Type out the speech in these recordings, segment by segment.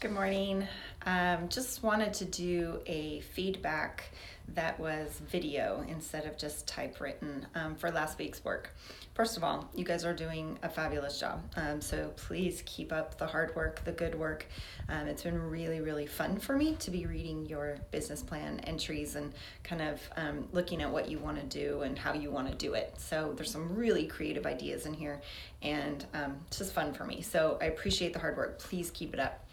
Good morning. Just wanted to do a feedback that was video instead of just typewritten for last week's work. First of all, you guys are doing a fabulous job. So please keep up the hard work, the good work. It's been really, really fun for me to be reading your business plan entries and kind of looking at what you want to do and how you want to do it. So there's some really creative ideas in here, and it's just fun for me. So I appreciate the hard work. Please keep it up.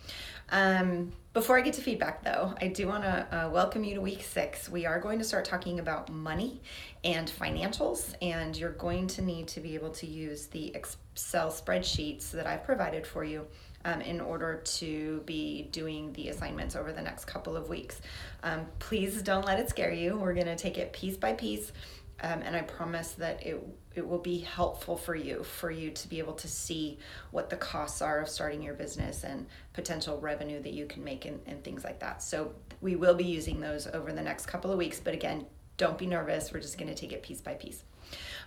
Before I get to feedback though, I do want to welcome you to week 6. We are going to start talking about money and financials, and you're going to need to be able to use the Excel spreadsheets that I've provided for you in order to be doing the assignments over the next couple of weeks. Please don't let it scare you. We're going to take it piece by piece. And I promise that it will be helpful for you to be able to see what the costs are of starting your business and potential revenue that you can make and things like that. So we will be using those over the next couple of weeks. But again, don't be nervous. We're just going to take it piece by piece.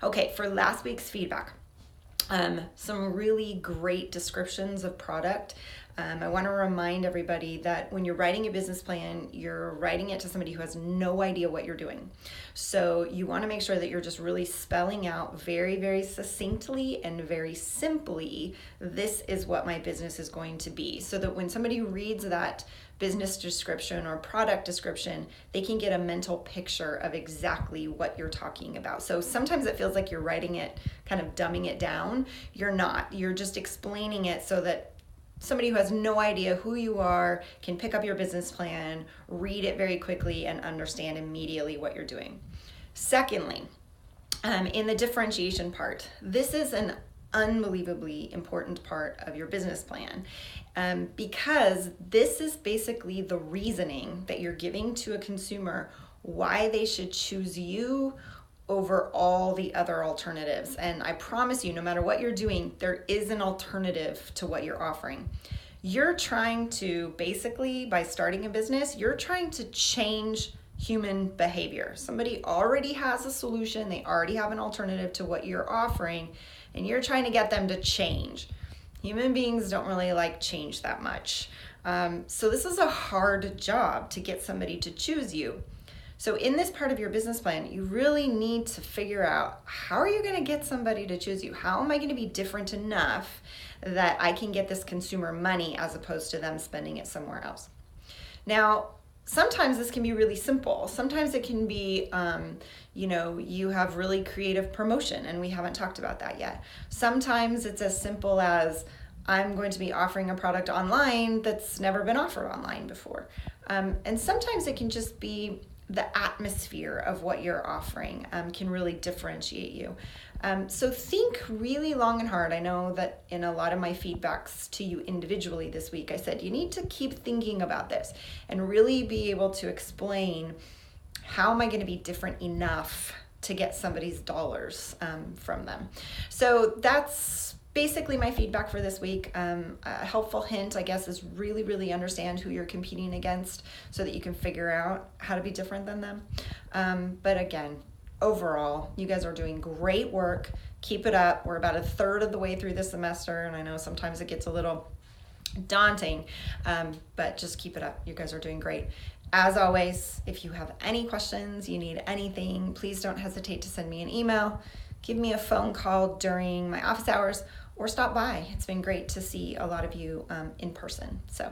Okay, for last week's feedback, some really great descriptions of product. I want to remind everybody that when you're writing a business plan, you're writing it to somebody who has no idea what you're doing. So you want to make sure that you're just really spelling out very, very succinctly and very simply, this is what my business is going to be. So that when somebody reads that business description or product description, they can get a mental picture of exactly what you're talking about. So sometimes it feels like you're writing it, kind of dumbing it down. You're not. You're just explaining it so that somebody who has no idea who you are can pick up your business plan, read it very quickly, and understand immediately what you're doing. Secondly, in the differentiation part, this is an unbelievably important part of your business plan because this is basically the reasoning that you're giving to a consumer why they should choose you over all the other alternatives. And I promise you, no matter what you're doing, there is an alternative to what you're offering. You're trying to basically, by starting a business, you're trying to change human behavior. Somebody already has a solution, they already have an alternative to what you're offering, and you're trying to get them to change. Human beings don't really like change that much. So this is a hard job to get somebody to choose you. So in this part of your business plan, you really need to figure out, how are you going to get somebody to choose you? How am I going to be different enough that I can get this consumer money as opposed to them spending it somewhere else? Now, sometimes this can be really simple. Sometimes it can be, you have really creative promotion, and we haven't talked about that yet. Sometimes it's as simple as, I'm going to be offering a product online that's never been offered online before. And sometimes it can just be the atmosphere of what you're offering can really differentiate you. So think really long and hard. I know that in a lot of my feedbacks to you individually this week, I said you need to keep thinking about this and really be able to explain, how am I going to be different enough to get somebody's dollars from them? So that's basically my feedback for this week. A helpful hint, I guess, is really, really understand who you're competing against so that you can figure out how to be different than them. But again, overall, you guys are doing great work. Keep it up. We're about a third of the way through the semester, and I know sometimes it gets a little daunting, but just keep it up. You guys are doing great. As always, if you have any questions, you need anything, please don't hesitate to send me an email, give me a phone call during my office hours, or stop by. It's been great to see a lot of you in person. So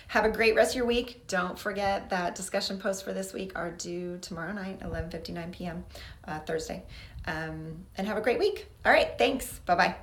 have a great rest of your week. Don't forget that discussion posts for this week are due tomorrow night, 11:59 p.m. Thursday. And have a great week. All right, thanks. Bye-bye.